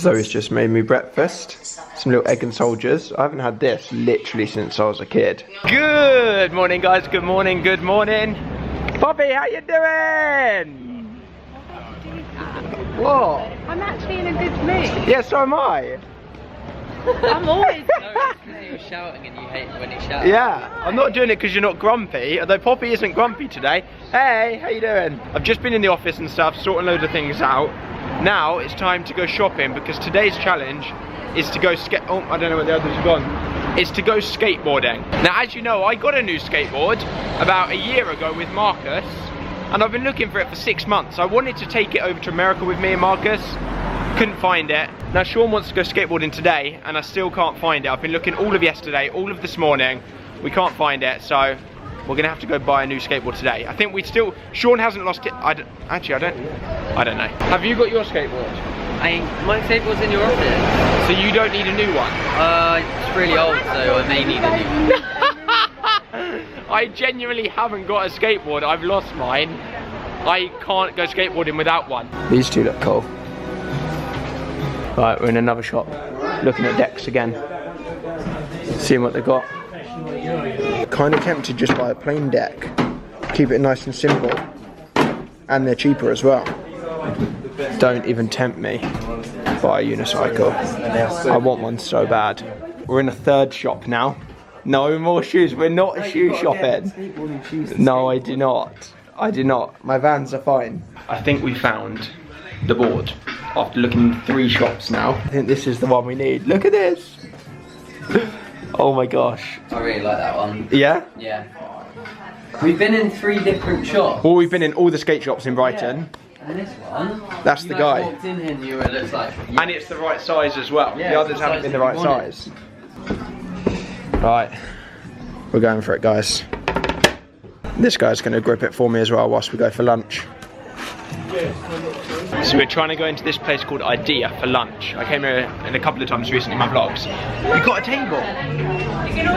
Zoe's just made me breakfast. Some little egg and soldiers. I haven't had this literally since I was a kid. Good morning, guys. Good morning. Good morning. Poppy, how you doing? What? I'm actually in a good mood. Yeah, so am I. I'm always. You're shouting and you hate when you shout. Yeah, I'm not doing it because you're not grumpy, although Poppy isn't grumpy today. Hey, how you doing? I've just been in the office and stuff, sorting loads of things out. Now it's time to go shopping because today's challenge is to go oh, I don't know where the others have gone. It's to go skateboarding. Now, as you know, I got a new skateboard about a year ago with Marcus, and I've been looking for it for 6 months. I wanted to take it over to America with me and Marcus. Couldn't find it. Now Sean wants to go skateboarding today and I still can't find it. I've been looking all of yesterday, all of this morning. We can't find it, so we're gonna have to go buy a new skateboard today. I think Sean hasn't lost it. I don't know. Have you got your skateboard? My skateboard's in your office. So you don't need a new one? It's really old, so I may need a new one. I genuinely haven't got a skateboard. I've lost mine. I can't go skateboarding without one. These two look cool. Right, we're in another shop, looking at decks again, seeing what they got. Kind of tempted just buy a plain deck, keep it nice and simple, and they're cheaper as well. Don't even tempt me, buy a unicycle. I want one so bad. We're in a third shop now. No more shoes, we're not a shoe shopping. No, I do not. I do not. My Vans are fine. I think we found the board. After looking in 3 shops now, I think this is the one we need. Look at this. Oh my gosh. I really like that one. Yeah? Yeah. We've been in 3 different shops. Well, we've been in all the skate shops in Brighton. Yeah. And this one, that's the guy. Walked in here and you were just like, yeah. And it's the right size as well. Yeah, the others haven't been the right size. Right, we're going for it, guys. This guy's going to grip it for me as well whilst we go for lunch. So we're trying to go into this place called Idea for lunch. I came here a couple of times recently in my vlogs. We got a table.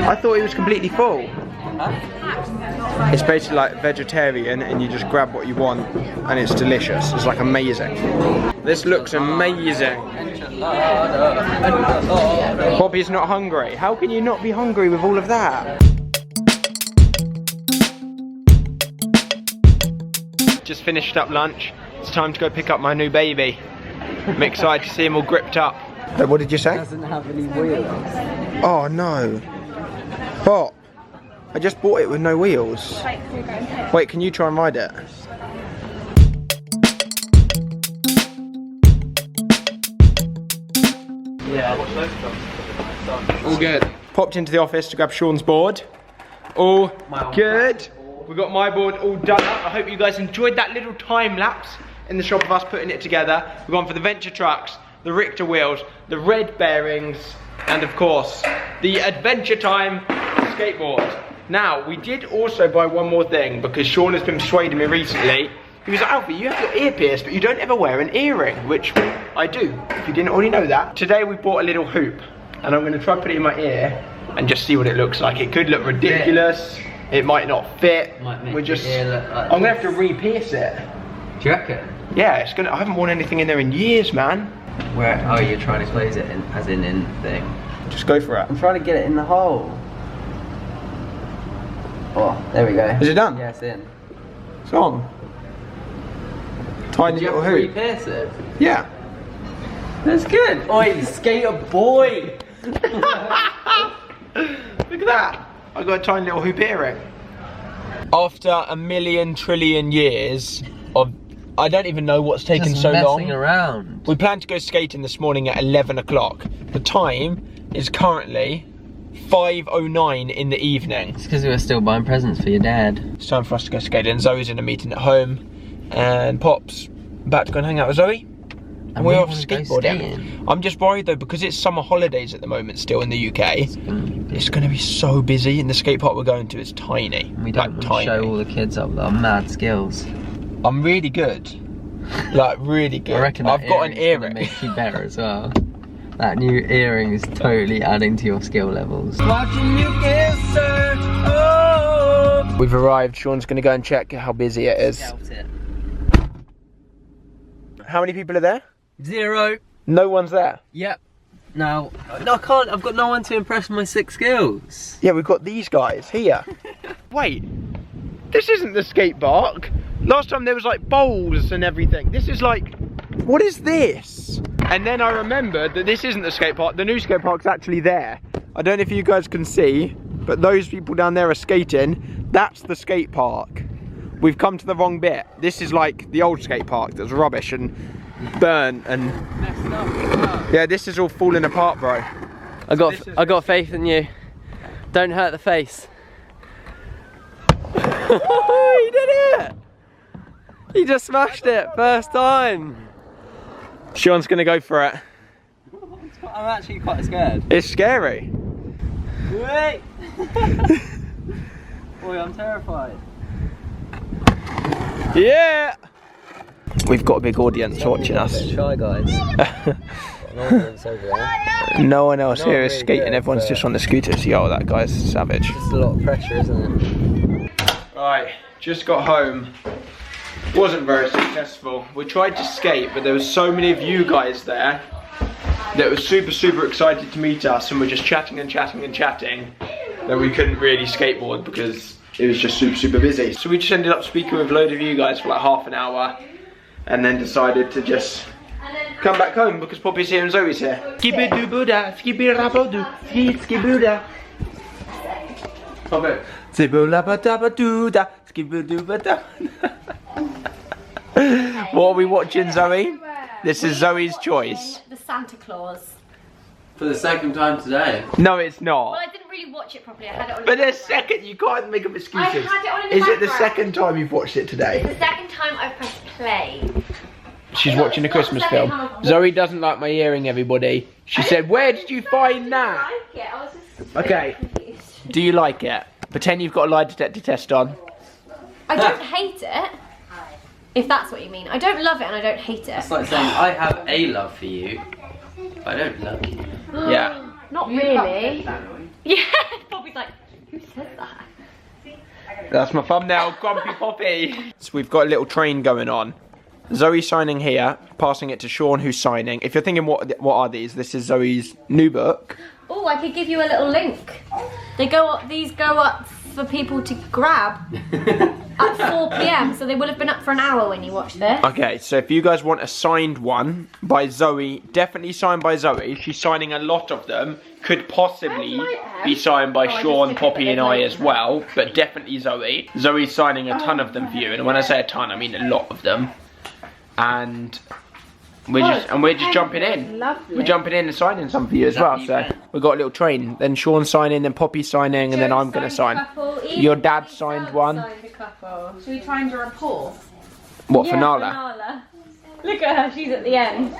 I thought it was completely full. It's basically like vegetarian and you just grab what you want and it's delicious. It's like amazing. This looks amazing. Bobby's not hungry. How can you not be hungry with all of that? Just finished up lunch. It's time to go pick up my new baby. I'm excited to see him all gripped up. What did you say? It doesn't have any wheels. Oh no. What? I just bought it with no wheels. Wait, can you try and ride it? Yeah. All good. Popped into the office to grab Sean's board. All good. We got my board all done up. I hope you guys enjoyed that little time lapse in the shop of us putting it together. We've gone for the Venture trucks, the Richter wheels, the red bearings, and of course, the Adventure Time skateboard. Now, we did also buy one more thing because Sean has been persuading me recently. He was like, Alfie, you have your ear pierced, but you don't ever wear an earring, which I do, if you didn't already know that. Today we bought a little hoop, and I'm gonna try to put it in my ear and just see what it looks like. It could look ridiculous. It might not fit. We're just. I'm gonna have to re-pierce it. Do you reckon? Yeah, it's gonna. I haven't worn anything in there in years, man. Where? Oh, you're trying to close it in, as in thing. Just go for it. I'm trying to get it in the hole. Oh, there we go. Is it done? Yeah, it's in. It's on. Tiny little hoop. Re-pierce it? Yeah. That's good. Oi, skater boy. Look at that. I got a tiny little hoop earring. After a million trillion years of, I don't even know what's taken so long. Messing around. We planned to go skating this morning at 11 o'clock. The time is currently 5:09 in the evening. It's because we were still buying presents for your dad. It's time for us to go skating. Zoe's in a meeting at home, and Pop's about to go and hang out with Zoe. And we're off skateboarding. I'm just worried though because it's summer holidays at the moment still in the UK. It's going to be so busy, and the skate park we're going to is tiny. We don't show all the kids up with our mad skills. I'm really good. Like really good. I reckon I've got an earring. Make you better as well. That new earring is totally adding to your skill levels. Watching you kiss her. Oh. We've arrived. Sean's going to go and check how busy it is. Scout it. How many people are there? 0. No one's there. Yep. No, I can't. I've got no one to impress my 6 skills. Yeah, we've got these guys here. Wait, this isn't the skate park. Last time there was like bowls and everything. This is like, what is this? And then I remembered that this isn't the skate park. The new skate park's actually there. I don't know if you guys can see, but those people down there are skating. That's the skate park. We've come to the wrong bit. This is like the old skate park that was rubbish and burnt and Messed up. yeah, this is all falling apart, bro. I got faith in you. Don't hurt the face. He did it! He just smashed it first time. Sean's gonna go for it. I'm actually quite scared. It's scary. Wait! Boy, I'm terrified. Yeah! We've got a big audience watching us. Shy guys. No one else Not here is really skating, good, everyone's but- just on the scooters. Yo, that guy's savage. It's a lot of pressure, isn't it? Right, just got home. Wasn't very successful. We tried to skate, but there was so many of you guys there that were super excited to meet us, and we're just chatting and chatting and chatting that we couldn't really skateboard because it was just super busy. So we just ended up speaking with a load of you guys for like half an hour and then decided to just come back home because Poppy's here and Zoe's here. Skibidi-boo-da, skibidi-rabba-doo, skibidi-boo-da. Poppy. Skibidi-rabba-dabba-doo-da, skibidi-boo-da. What are we watching, Zoe? This is Zoe's choice. The Santa Claus. For the second time today. No, it's not. Well, I didn't really watch it properly. I had it on. But the second, you can't make up excuses. I had it on in the Is it the background. second time you've watched it today? The second time I've pressed play. She's watching a Christmas film. Zoe doesn't like my earring, everybody. She said, where did you find that? I like it. I was just Okay. confused. Do you like it? Pretend you've got a lie detector test on. I don't hate it. If that's what you mean. I don't love it and I don't hate it. It's like saying, I have a love for you, but I don't love you. Yeah. Not really. Yeah. Bobby's like, who said that? That's my thumbnail, Grumpy Poppy. So we've got a little train going on. Zoe signing here, passing it to Sean who's signing. If you're thinking what are these, this is Zoe's new book. Oh, I could give you a little link. These go up for people to grab at 4 PM, so they will have been up for an hour when you watch this. Okay, so if you guys want a signed one by Zoe, definitely signed by Zoe. She's signing a lot of them. Could possibly be signed by Sean, Poppy and I as well, but definitely Zoe. Zoe's signing a ton of them for you, and when I say a ton, I mean a lot of them. And we're just jumping in. Lovely. We're jumping in and signing some for you as well. So we've got a little train. Then Sean's signing, then Poppy's signing, and then I'm gonna sign. Your dad signed one. Signed a couple. Should we try and do a rapport? What, Yeah, for Nala? Nala. Look at her, she's at the end.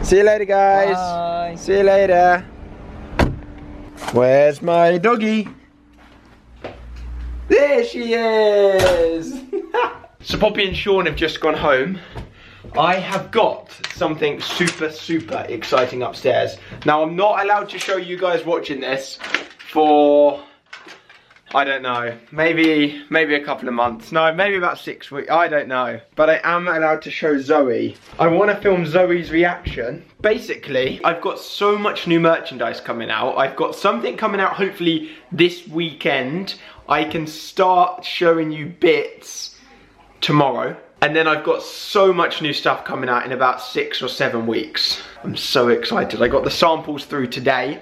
See you later, guys. Bye. See you later. Where's my doggy? There she is. So Poppy and Sean have just gone home. I have got something super exciting upstairs. Now I'm not allowed to show you guys watching this for, I don't know, maybe a couple of months. No, maybe about 6 weeks, I don't know. But I am allowed to show Zoe. I want to film Zoe's reaction. Basically, I've got so much new merchandise coming out. I've got something coming out hopefully this weekend. I can start showing you bits tomorrow. And then I've got so much new stuff coming out in about 6 or 7 weeks. I'm so excited. I got the samples through today.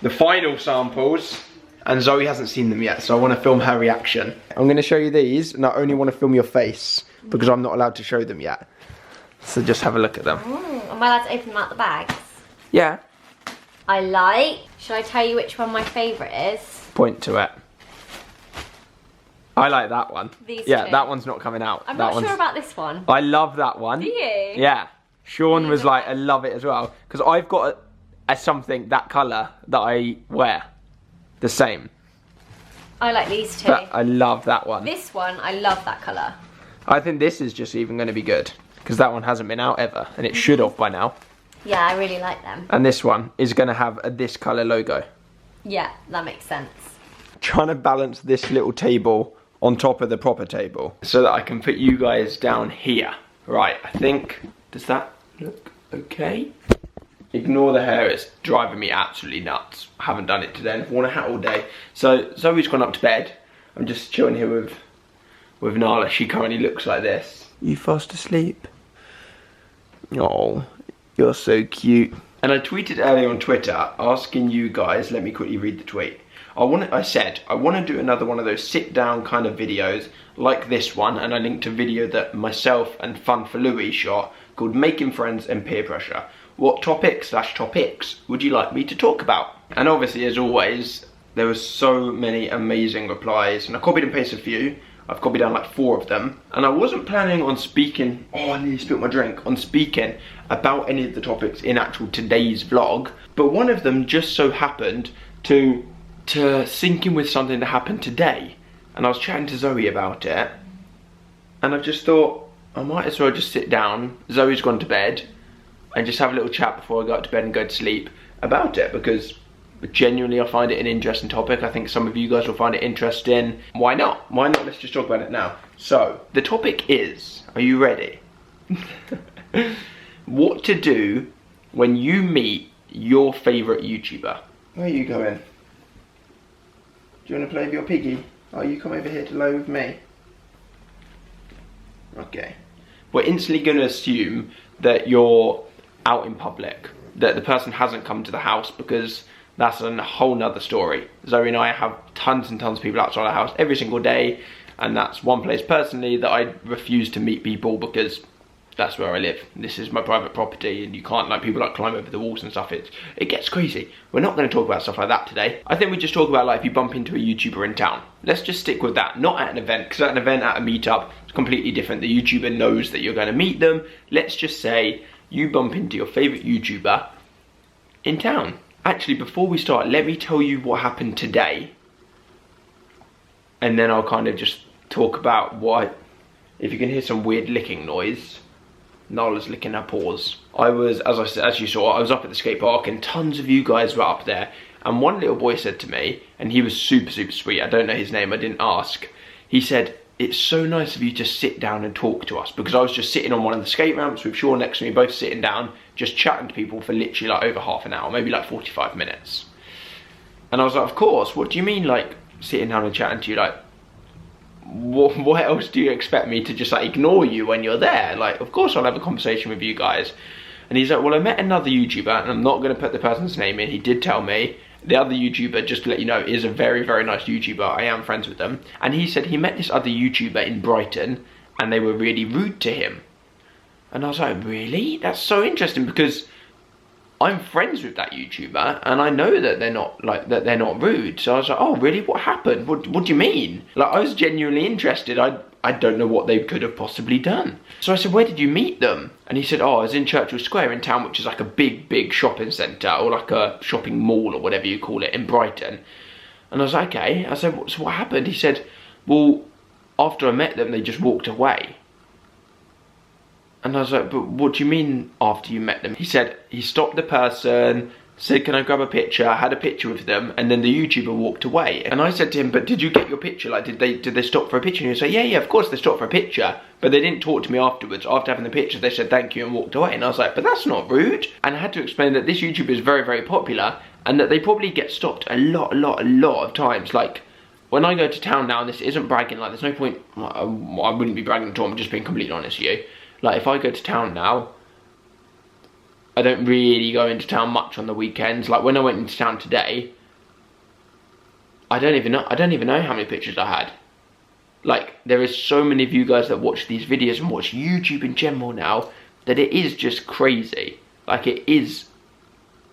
The final samples. And Zoe hasn't seen them yet, so I want to film her reaction. I'm going to show you these, and I only want to film your face, because I'm not allowed to show them yet. So just have a look at them. Am I allowed to open them out the bags? Yeah. I like. Should I tell you which one my favourite is? Point to it. I like that one. These yeah, two. that one's not coming out. I'm that not one's... sure about this one. I love that one. Do you? Yeah. Sean You was look like, like- I love it as well. Because I've got a something, that colour, that I wear. The same. I like these two. But I love that one. This one, I love that colour. I think this is just even going to be good. Because that one hasn't been out ever. And it should have by now. Yeah, I really like them. And this one is going to have a this colour logo. Yeah, that makes sense. Trying to balance this little table on top of the proper table. So that I can put you guys down here. Right, I think, does that look okay. Ignore the hair, it's driving me absolutely nuts. I haven't done it today, I've worn a hat all day. So Zoe's gone up to bed. I'm just chilling here with Nala. She currently looks like this. You fast asleep? Oh, you're so cute. And I tweeted earlier on Twitter asking you guys, let me quickly read the tweet. I said, I want to do another one of those sit down kind of videos like this one, and I linked a video that myself and Fun for Louis shot called Making Friends and Peer Pressure. What topics would you like me to talk about? And obviously, as always, there were so many amazing replies, and I copied and pasted a few. I've copied down like 4 of them, and I wasn't planning on speaking, oh I nearly spilled my drink, on speaking about any of the topics in actual today's vlog, but one of them just so happened to sync in with something that happened today, and I was chatting to Zoe about it, and I just thought I might as well just sit down, Zoe's gone to bed, and just have a little chat before I go to bed and go to sleep about it, because genuinely I find it an interesting topic. I think some of you guys will find it interesting. Why not? Why not? Let's just talk about it now. So, the topic is, are you ready? What to do when you meet your favourite YouTuber. Where are you going? Do you want to play with your piggy? Oh, you come over here to play with me. Okay. We're instantly going to assume that you're out in public, that the person hasn't come to the house, because that's a whole nother story. Zoe and I have tons and tons of people outside our house every single day, and that's one place personally that I refuse to meet people because that's where I live. This is my private property, and you can't, like, people like climb over the walls and stuff. It gets crazy. We're not going to talk about stuff like that today. I think we just talk about, like, if you bump into a YouTuber in town. Let's just stick with that, not at an event, because at an event, at a meetup, it's completely different. The YouTuber knows that you're going to meet them. Let's just say you bump into your favourite YouTuber in town. Actually, before we start, let me tell you what happened today, and then I'll kind of just talk about what, if you can hear some weird licking noise, Nala's licking her paws. I was, as you saw, I was up at the skate park, and tons of you guys were up there, and one little boy said to me, and he was super, super sweet, I don't know his name, I didn't ask, he said, it's so nice of you to sit down and talk to us, because I was just sitting on one of the skate ramps with Sean next to me, both sitting down, just chatting to people for literally like over half an hour, maybe like 45 minutes. And I was like, of course, what do you mean, like, sitting down and chatting to you? Like, what else do you expect me to just, like, ignore you when you're there? Like, of course I'll have a conversation with you guys. And he's like, well, I met another YouTuber, and I'm not going to put the person's name in, he did tell me. The other YouTuber, just to let you know, is a very, very nice YouTuber. I am friends with them. And he said he met this other YouTuber in Brighton, and they were really rude to him. And I was like, really? That's so interesting, because I'm friends with that YouTuber, and I know that they're not rude. So I was like, oh, really? What happened? What do you mean? Like, I was genuinely interested. I don't know what they could have possibly done. So I said, where did you meet them? And he said, oh, I was in Churchill Square in town, which is like a big, big shopping centre, or like a shopping mall, or whatever you call it, in Brighton. And I was like, okay. I said, so what happened? He said, well, after I met them, they just walked away. And I was like, but what do you mean after you met them? He said, he stopped the person, said, can I grab a picture? I had a picture with them, and then the YouTuber walked away. And I said to him, but did you get your picture? Like, did they stop for a picture? And he said, yeah, of course they stopped for a picture. But they didn't talk to me afterwards. After having the picture, they said thank you and walked away. And I was like, but that's not rude. And I had to explain that this YouTuber is very, very popular, and that they probably get stopped a lot of times. Like, when I go to town now, and this isn't bragging, like, there's no point, I wouldn't be bragging at all, I'm just being completely honest with you. Like, if I go to town now, I don't really go into town much on the weekends. Like, when I went into town today, I don't even know how many pictures I had. Like, there is so many of you guys that watch these videos and watch YouTube in general now, that it is just crazy. Like, it is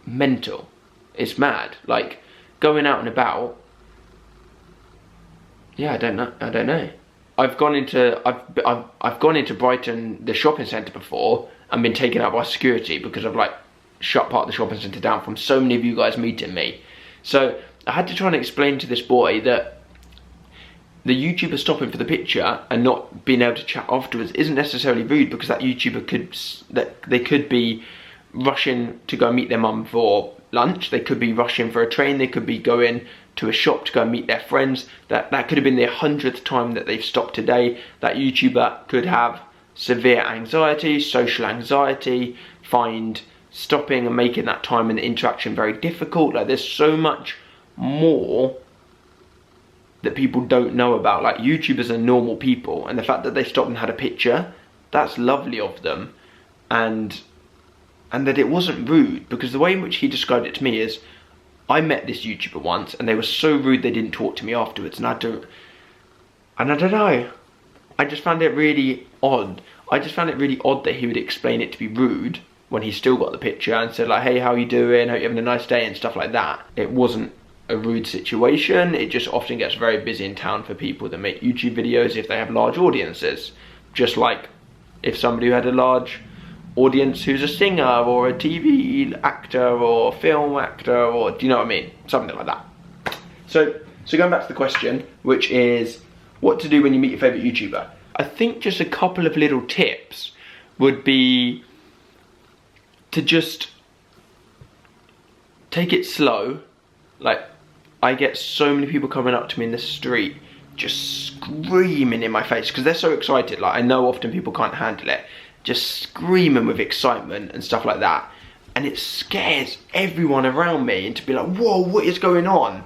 mental. It's mad. Like, going out and about, yeah, I don't know. I've gone into Brighton, the shopping centre before, and been taken out by security because I've, like, shut part of the shopping centre down from so many of you guys meeting me. So I had to try and explain to this boy that the YouTuber stopping for the picture and not being able to chat afterwards isn't necessarily rude, because that YouTuber could be rushing to go meet their mum for lunch, they could be rushing for a train, they could be going to a shop to go and meet their friends. That could have been their 100th time that they've stopped today. That YouTuber could have severe anxiety, social anxiety, find stopping and making that time and the interaction very difficult. Like, there's so much more that people don't know about. Like, YouTubers are normal people, and the fact that they stopped and had a picture, that's lovely of them. And that it wasn't rude, because the way in which he described it to me is, I met this YouTuber once and they were so rude they didn't talk to me afterwards, and I don't know, I just found it really odd. I just found it really odd that he would explain it to be rude when he still got the picture and said like, hey, how you doing, hope you're having a nice day and stuff like that. It wasn't a rude situation. It just often gets very busy in town for people that make YouTube videos if they have large audiences. Just like if somebody who had a large audience who's a singer or a TV actor or film actor, or do you know what I mean? Something like that. So going back to the question, which is what to do when you meet your favourite YouTuber. I think just a couple of little tips would be to just take it slow. Like, I get so many people coming up to me in the street just screaming in my face because they're so excited. Like, I know often people can't handle it, just screaming with excitement and stuff like that, and it scares everyone around me into be like, whoa, what is going on?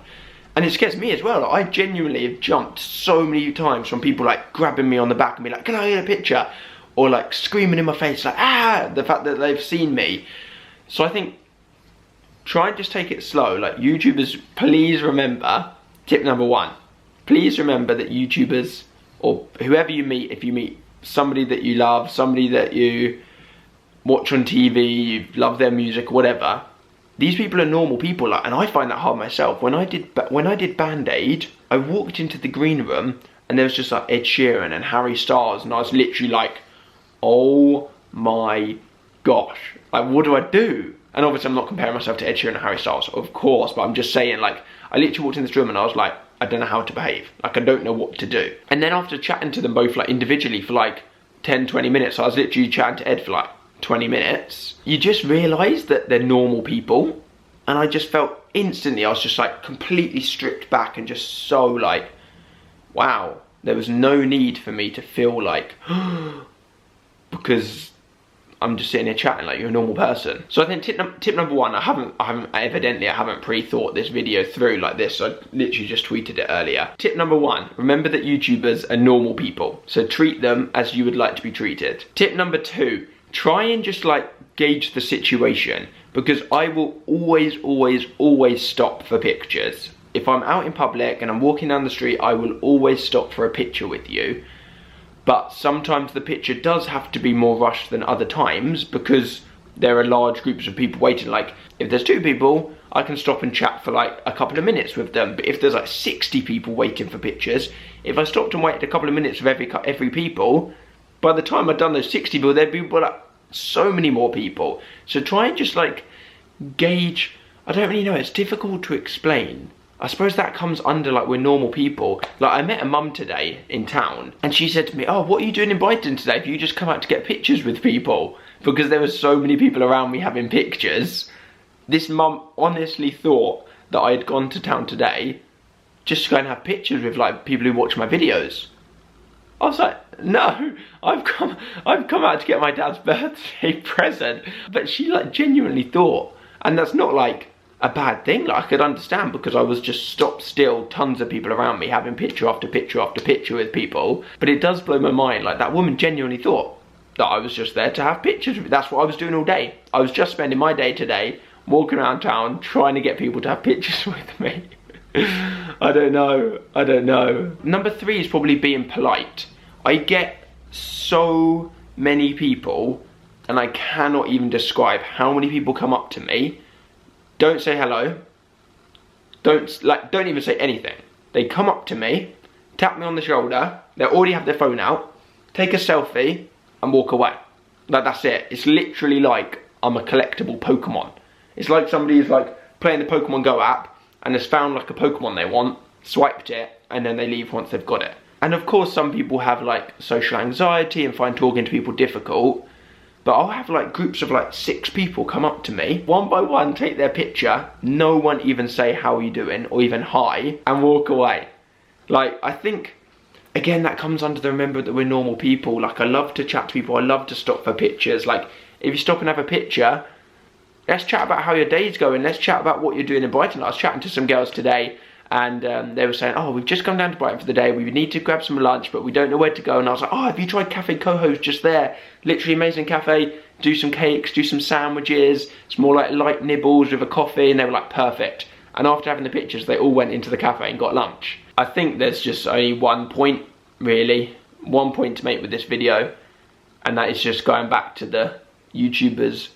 And it scares me as well. Like, I genuinely have jumped so many times from people like grabbing me on the back and be like, can I get a picture? Or like screaming in my face like, ah, the fact that they've seen me. So I think try and just take it slow. Like, YouTubers, please remember, tip number one, please remember that YouTubers, or whoever you meet, if you meet somebody that you love, somebody that you watch on TV, you love their music, whatever, these people are normal people. Like, and I find that hard myself. When I did Band Aid, I walked into the green room and there was just like Ed Sheeran and Harry Styles, and I was literally like, oh my gosh, like, what do I do? And obviously I'm not comparing myself to Ed Sheeran and Harry Styles, of course, but I'm just saying, like, I literally walked in this room and I was like, I don't know how to behave. Like, I don't know what to do. And then after chatting to them both like individually for like 10-20 minutes, so I was literally chatting to Ed for like 20 minutes, you just realise that they're normal people. And I just felt instantly, I was just like completely stripped back and just so like, wow, there was no need for me to feel like, because I'm just sitting here chatting like you're a normal person. So I think tip number one, I haven't pre-thought this video through like this. I literally just tweeted it earlier. Tip number one, remember that YouTubers are normal people. So treat them as you would like to be treated. Tip number two, try and just like gauge the situation, because I will always stop for pictures. If I'm out in public and I'm walking down the street, I will always stop for a picture with you. But sometimes the picture does have to be more rushed than other times because there are large groups of people waiting. Like, if there's 2 people, I can stop and chat for like a couple of minutes with them. But if there's like 60 people waiting for pictures, if I stopped and waited a couple of minutes with every people, by the time I'd done those 60 people, there'd be like so many more people. So try and just like gauge, I don't really know, it's difficult to explain. I suppose that comes under like we're normal people. Like, I met a mum today in town and she said to me, oh, what are you doing in Brighton today? Have you just come out to get pictures with people? Because there were so many people around me having pictures. This mum honestly thought that I had gone to town today just to go and have pictures with like people who watch my videos. I was like, no, I've come out to get my dad's birthday present. But she like genuinely thought, and that's not like a bad thing. Like, I could understand, because I was just stopped still, tons of people around me having picture after picture after picture with people. But it does blow my mind, like that woman genuinely thought that I was just there to have pictures with. That's what I was doing all day. I was just spending my day today walking around town trying to get people to have pictures with me. I don't know. Number 3 is probably being polite. I get so many people, and I cannot even describe how many people come up to me, don't say hello, don't even say anything. They come up to me, tap me on the shoulder, they already have their phone out, take a selfie, and walk away. Like, that's it. It's literally like I'm a collectible Pokemon. It's like somebody's like playing the Pokemon Go app and has found like a Pokemon they want, swiped it, and then they leave once they've got it. And of course some people have like social anxiety and find talking to people difficult. But I'll have like groups of like 6 people come up to me, one by one, take their picture, no one even say how are you doing or even hi, and walk away. Like, I think again, that comes under the remember that we're normal people. Like, I love to chat to people, I love to stop for pictures. Like, if you stop and have a picture, let's chat about how your day's going, let's chat about what you're doing in Brighton. I was chatting to some girls today, and they were saying, oh, we've just come down to Brighton for the day, we need to grab some lunch, but we don't know where to go. And I was like, oh, have you tried Cafe Coho's just there? Literally amazing cafe, do some cakes, do some sandwiches, it's more like light nibbles with a coffee. And they were like, perfect. And after having the pictures, they all went into the cafe and got lunch. I think there's just only one point, really, one point to make with this video, and that is just going back to the YouTubers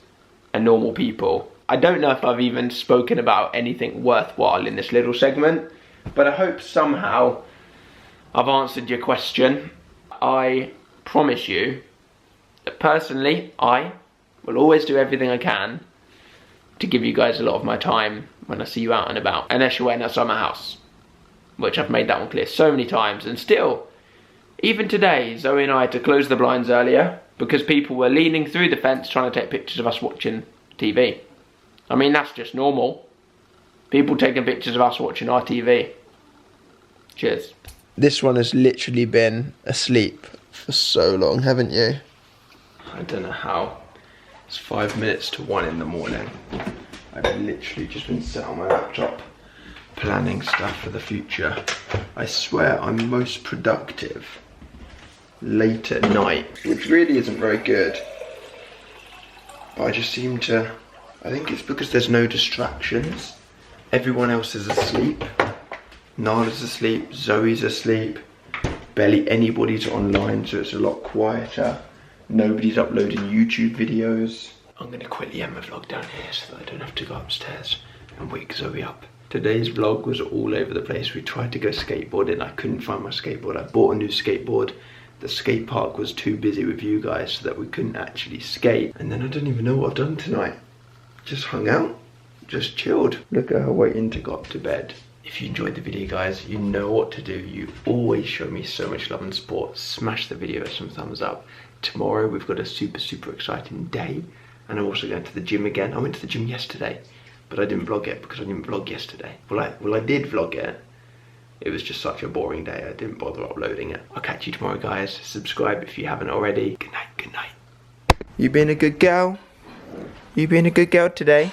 and normal people. I don't know if I've even spoken about anything worthwhile in this little segment, but I hope somehow I've answered your question. I promise you that personally, I will always do everything I can to give you guys a lot of my time when I see you out and about, unless you're waiting outside my house, which I've made that one clear so many times. And still, even today, Zoe and I had to close the blinds earlier because people were leaning through the fence trying to take pictures of us watching TV. I mean, that's just normal. People taking pictures of us watching our TV. Cheers. This one has literally been asleep for so long, haven't you? I don't know how. It's 5 minutes to 1 in the morning. I've literally just been sat on my laptop planning stuff for the future. I swear I'm most productive late at night, which really isn't very good. But I just seem to, I think it's because there's no distractions. Everyone else is asleep. Nala's asleep, Zoe's asleep, barely anybody's online, so it's a lot quieter. Nobody's uploading YouTube videos. I'm gonna quickly end my vlog down here so that I don't have to go upstairs and wake Zoe up. Today's vlog was all over the place. We tried to go skateboarding, I couldn't find my skateboard. I bought a new skateboard. The skate park was too busy with you guys so that we couldn't actually skate. And then I don't even know what I've done tonight. Just hung out, just chilled. Look at her waiting to go up to bed. If you enjoyed the video, guys, you know what to do. You always show me so much love and support. Smash the video with some thumbs up. Tomorrow we've got a super exciting day, and I'm also going to the gym again. I went to the gym yesterday, but I didn't vlog it because I didn't vlog yesterday. Well, I did vlog it. It was just such a boring day. I didn't bother uploading it. I'll catch you tomorrow, guys. Subscribe if you haven't already. Good night, good night. You being a good girl? You being a good girl today?